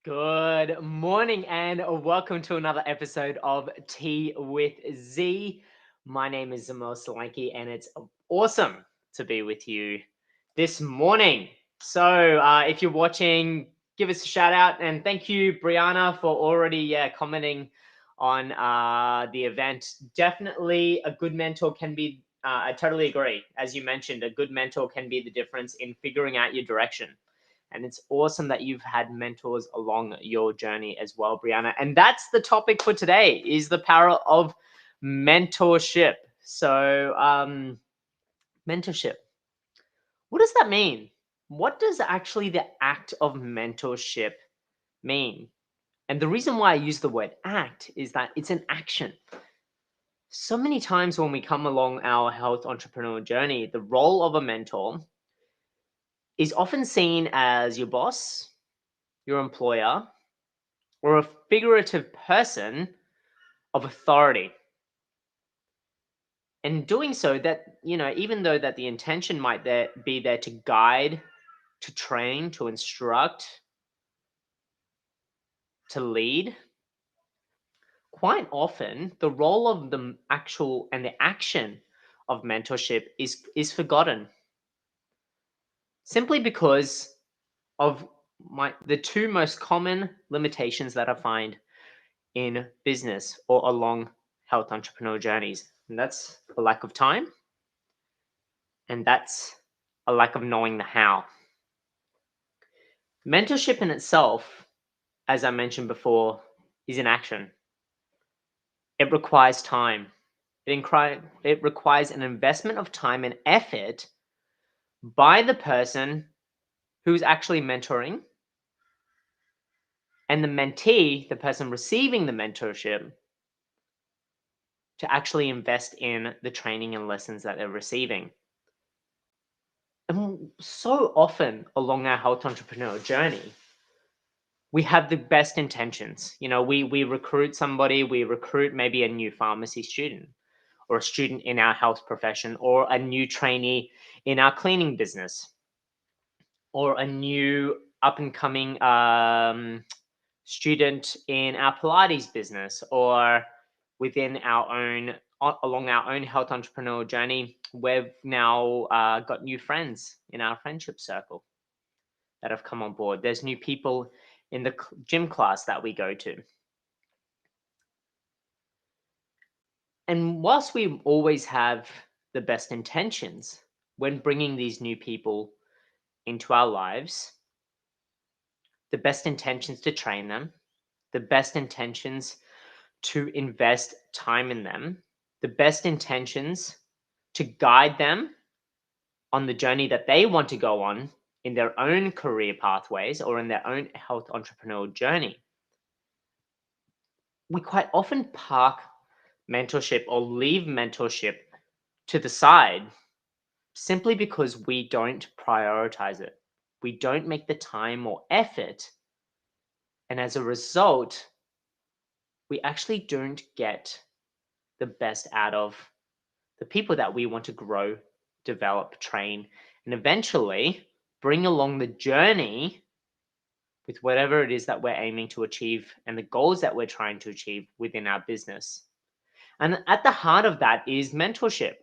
Good morning and welcome to another episode of Tea with Z. My name is Zamil Solanki and it's awesome to be with you this morning. So, if you're watching, give us a shout out and thank you, Brianna, for already commenting on the event. Definitely a good mentor can be, I totally agree. As you mentioned, a good mentor can be the difference in figuring out your direction. And it's awesome that you've had mentors along your journey as well, Brianna. And that's the topic for today is the power of mentorship. So, mentorship. What does that mean? What does actually the act of mentorship mean? And the reason why I use the word act is that it's an action. So many times when we come along our health entrepreneurial journey, the role of a mentor is often seen as your boss, your employer, or a figurative person of authority. And doing so, that, even though that the intention might be there to guide, to train, to instruct, to lead, quite often the role of the actual and the action of mentorship is forgotten, simply because of the two most common limitations that I find in business or along health entrepreneurial journeys. And that's a lack of time, and that's a lack of knowing the how. Mentorship in itself, as I mentioned before, is an action. It requires time. It requires an investment of time and effort by the person who's actually mentoring and the mentee, the person receiving the mentorship, to actually invest in the training and lessons that they're receiving. And so often along our health entrepreneurial journey, we have the best intentions. We recruit somebody, we recruit maybe a new pharmacy student or a student in our health profession or a new trainee in our cleaning business or a new up and coming student in our Pilates business or within our own along our own health entrepreneurial journey. We've now got new friends in our friendship circle that have come on board. There's new people in the gym class that we go to. And whilst we always have the best intentions when bringing these new people into our lives, the best intentions to train them, the best intentions to invest time in them, the best intentions to guide them on the journey that they want to go on in their own career pathways or in their own health entrepreneurial journey, we quite often park mentorship or leave mentorship to the side simply because we don't prioritize it. We don't make the time or effort. And as a result, we actually don't get the best out of the people that we want to grow, develop, train, and eventually bring along the journey with whatever it is that we're aiming to achieve and the goals that we're trying to achieve within our business. And at the heart of that is mentorship.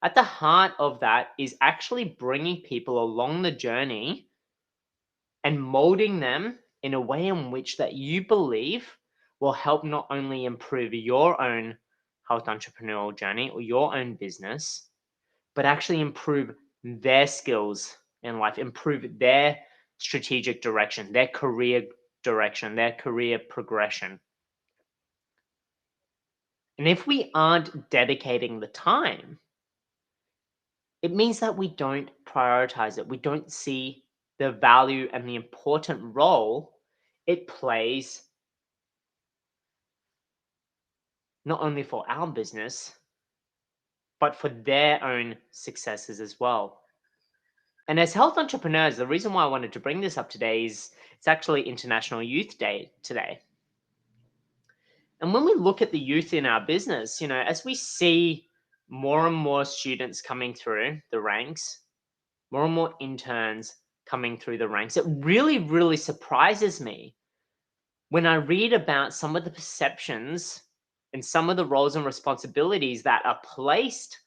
At the heart of that is actually bringing people along the journey and molding them in a way in which that you believe will help not only improve your own health entrepreneurial journey or your own business, but actually improve their skills in life, improve their strategic direction, their career direction, their career progression. And if we aren't dedicating the time, it means that we don't prioritize it. We don't see the value and the important role it plays not only for our business, but for their own successes as well. And as health entrepreneurs, the reason why I wanted to bring this up today is it's actually International Youth Day today. And when we look at the youth in our business, as we see more and more students coming through the ranks, more and more interns, coming through the ranks. It really, really surprises me when I read about some of the perceptions and some of the roles and responsibilities that are placed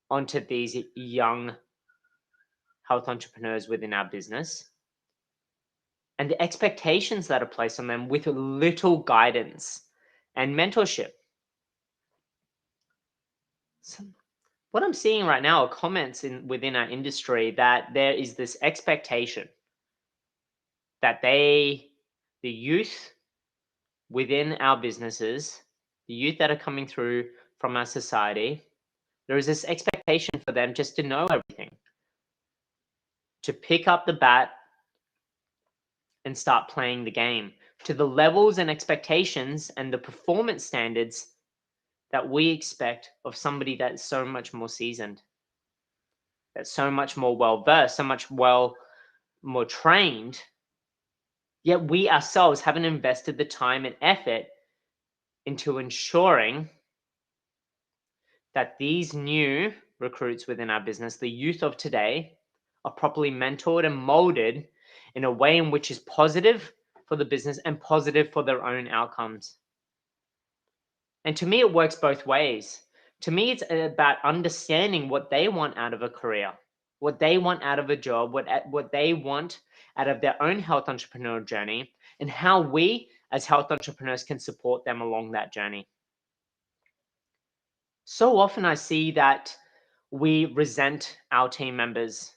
onto these young health entrepreneurs within our business and the expectations that are placed on them with little guidance and mentorship. So what I'm seeing right now are comments within our industry that there is this expectation that the youth within our businesses, the youth that are coming through from our society, there is this expectation for them just to know everything, to pick up the bat and start playing the game to the levels and expectations and the performance standards that we expect of somebody that's so much more seasoned, that's so much more well versed, so much more trained. Yet we ourselves haven't invested the time and effort into ensuring that these new recruits within our business, the youth of today, are properly mentored and molded in a way in which is positive for the business and positive for their own outcomes. And to me, it works both ways. To me, it's about understanding what they want out of a career, what they want out of a job, what they want out of their own health entrepreneurial journey, and how we as health entrepreneurs can support them along that journey. So often I see that we resent our team members.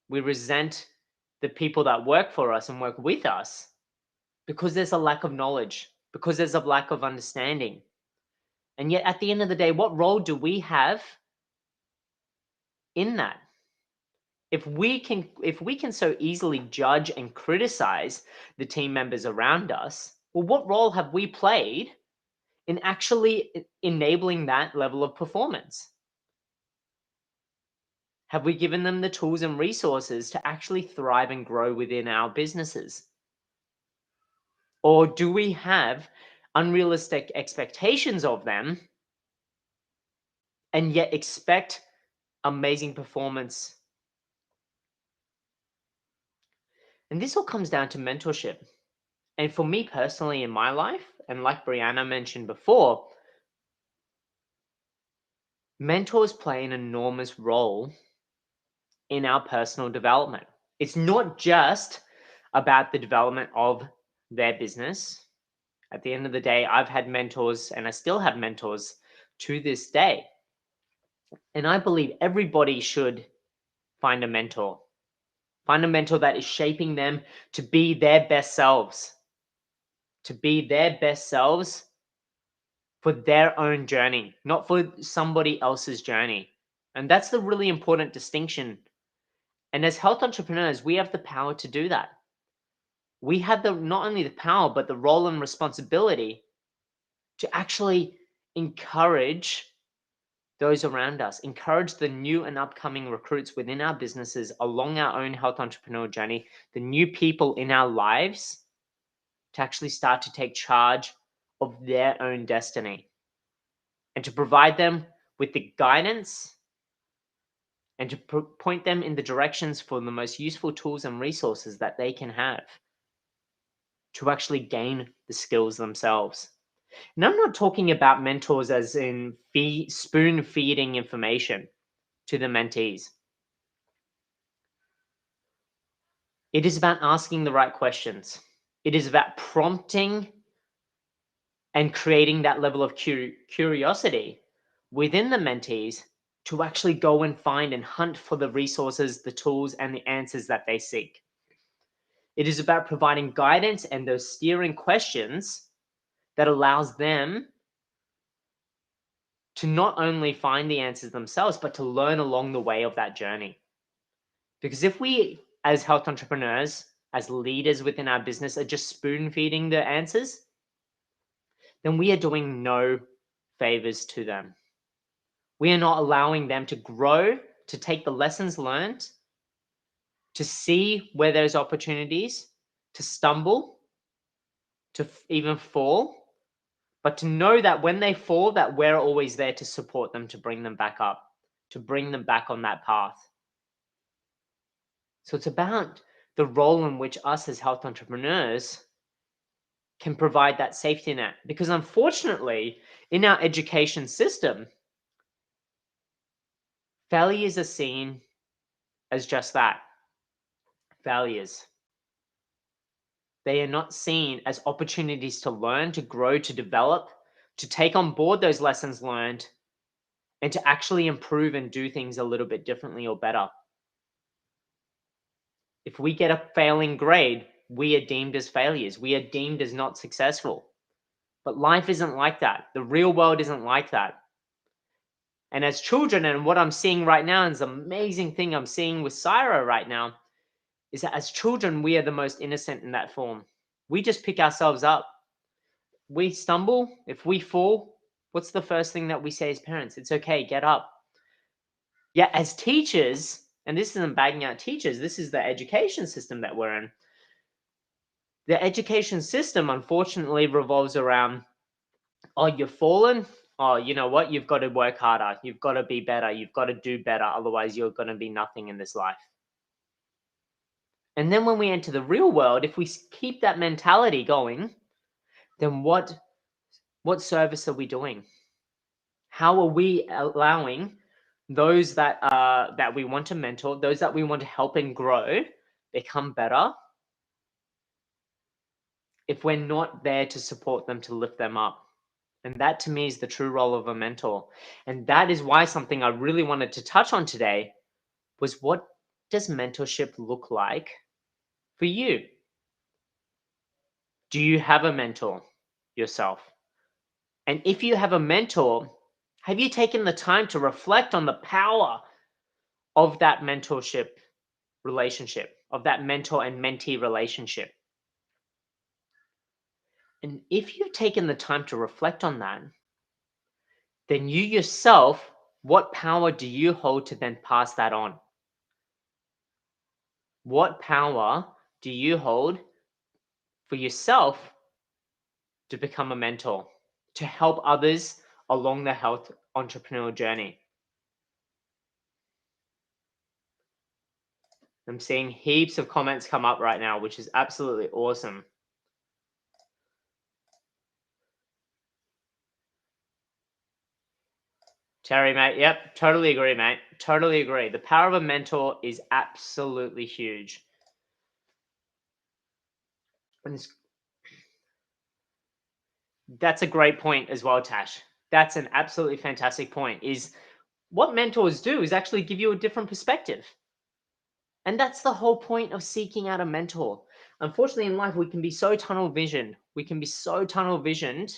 We resent the people that work for us and work with us because there's a lack of knowledge, because there's a lack of understanding. And yet at the end of the day, what role do we have in that? If we can so easily judge and criticize the team members around us, well, what role have we played in actually enabling that level of performance? Have we given them the tools and resources to actually thrive and grow within our businesses? Or do we have unrealistic expectations of them and yet expect amazing performance? And this all comes down to mentorship. And for me personally in my life, and like Brianna mentioned before, mentors play an enormous role in our personal development. It's not just about the development of their business. At the end of the day, I've had mentors and I still have mentors to this day. And I believe everybody should find a mentor. Find a mentor that is shaping them to be their best selves, to be their best selves for their own journey, not for somebody else's journey. And that's the really important distinction. And as health entrepreneurs, we have the power to do that. We have the not only the power, but the role and responsibility to actually encourage those around us, encourage the new and upcoming recruits within our businesses along our own health entrepreneurial journey, the new people in our lives to actually start to take charge of their own destiny and to provide them with the guidance and to point them in the directions for the most useful tools and resources that they can have to actually gain the skills themselves. And I'm not talking about mentors as in spoon feeding information to the mentees. It is about asking the right questions. It is about prompting and creating that level of curiosity within the mentees to actually go and find and hunt for the resources, the tools, and the answers that they seek. It is about providing guidance and those steering questions that allows them to not only find the answers themselves, but to learn along the way of that journey. Because if we, as health entrepreneurs, as leaders within our business, are just spoon feeding the answers, then we are doing no favors to them. We are not allowing them to grow, to take the lessons learned, to see where there's opportunities, to stumble, to even fall, but to know that when they fall, that we're always there to support them, to bring them back up, to bring them back on that path. So it's about the role in which us as health entrepreneurs can provide that safety net. Because unfortunately, in our education system, failures are seen as just that, failures. They are not seen as opportunities to learn, to grow, to develop, to take on board those lessons learned, and to actually improve and do things a little bit differently or better. If we get a failing grade, we are deemed as failures. We are deemed as not successful. But life isn't like that. The real world isn't like that. And as children, and what I'm seeing right now is an amazing thing I'm seeing with Syra right now, is that as children, we are the most innocent in that form. We just pick ourselves up. We stumble. If we fall, what's the first thing that we say as parents? It's okay, get up. Yeah, as teachers, and this isn't bagging out teachers, this is the education system that we're in. The education system, unfortunately, revolves around, oh, you've fallen. Oh, you know what? You've got to work harder. You've got to be better. You've got to do better. Otherwise, you're going to be nothing in this life. And then when we enter the real world, if we keep that mentality going, then what service are we doing? How are we allowing those that we want to mentor, those that we want to help and grow, become better, if we're not there to support them, to lift them up? And that to me is the true role of a mentor. And that is why something I really wanted to touch on today was, what does mentorship look like for you? Do you have a mentor yourself? And if you have a mentor, have you taken the time to reflect on the power of that mentorship relationship, of that mentor and mentee relationship? And if you've taken the time to reflect on that, then you yourself, what power do you hold to then pass that on? What power do you hold for yourself to become a mentor, to help others along the health entrepreneurial journey? I'm seeing heaps of comments come up right now, which is absolutely awesome. Terry, mate. Yep, totally agree, mate. Totally agree. The power of a mentor is absolutely huge. And that's a great point as well, Tash. That's an absolutely fantastic point. Is what mentors do is actually give you a different perspective. And that's the whole point of seeking out a mentor. Unfortunately, in life, we can be so tunnel visioned. We can be so tunnel visioned.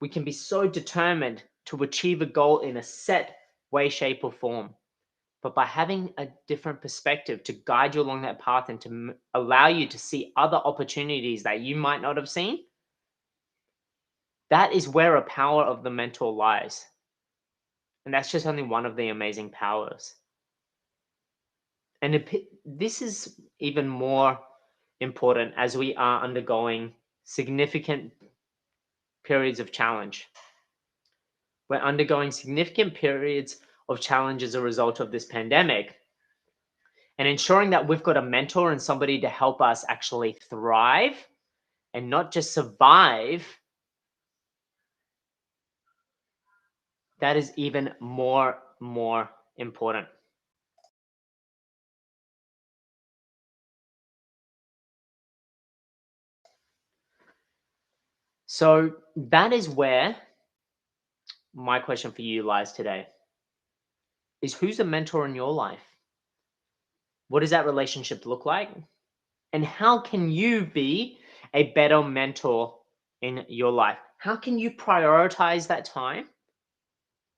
We can be so determined to achieve a goal in a set way, shape, or form. But by having a different perspective to guide you along that path and to allow you to see other opportunities that you might not have seen, that is where a power of the mentor lies. And that's just only one of the amazing powers. And this is even more important as we are undergoing significant periods of challenge. We're undergoing significant periods of challenge as a result of this pandemic. And ensuring that we've got a mentor and somebody to help us actually thrive and not just survive, that is even more important. So that is where my question for you lies today, is who's a mentor in your life? What does that relationship look like? And how can you be a better mentor in your life? How can you prioritize that time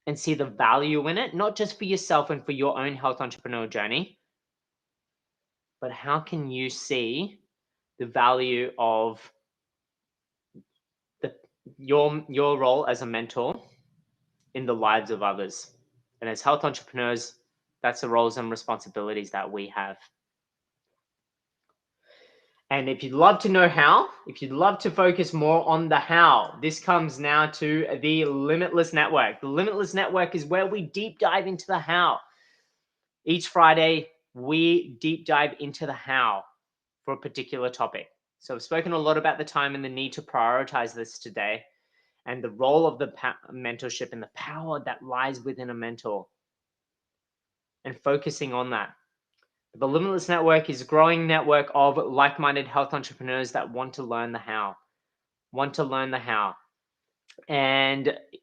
and see the value in it, not just for yourself and for your own health entrepreneurial journey, but how can you see the value of your role as a mentor in the lives of others? And as health entrepreneurs, that's the roles and responsibilities that we have. And if you'd love to know how, if you'd love to focus more on the how, this comes now to the Limitless Network. The Limitless Network is where we deep dive into the how. Each Friday, we deep dive into the how for a particular topic. So I've spoken a lot about the time and the need to prioritize this today, and the role of the mentorship and the power that lies within a mentor, and focusing on that. The Limitless Network is a growing network of like-minded health entrepreneurs that want to learn the how, and it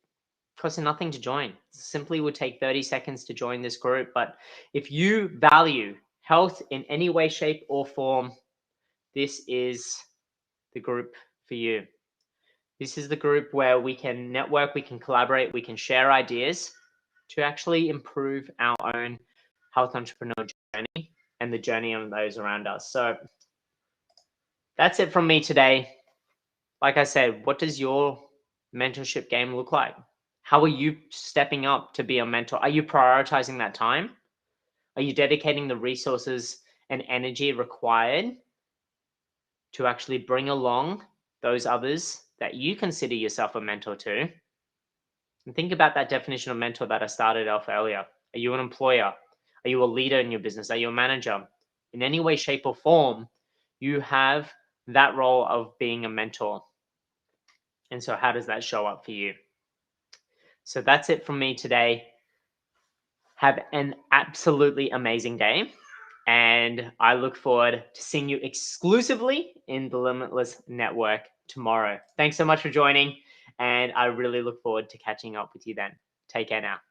costs nothing to join. Simply would take 30 seconds to join this group. But if you value health in any way, shape, or form, this is the group for you. This is the group where we can network, we can collaborate, we can share ideas to actually improve our own health entrepreneur journey and the journey of those around us. So that's it from me today. Like I said, what does your mentorship game look like? How are you stepping up to be a mentor? Are you prioritizing that time? Are you dedicating the resources and energy required to actually bring along those others that you consider yourself a mentor to? And think about that definition of mentor that I started off earlier. Are you an employer? Are you a leader in your business? Are you a manager? In any way, shape, or form, you have that role of being a mentor. And so, how does that show up for you? So, that's it from me today. Have an absolutely amazing day. And I look forward to seeing you exclusively in the Limitless Network tomorrow. Thanks so much for joining. And I really look forward to catching up with you then. Take care now.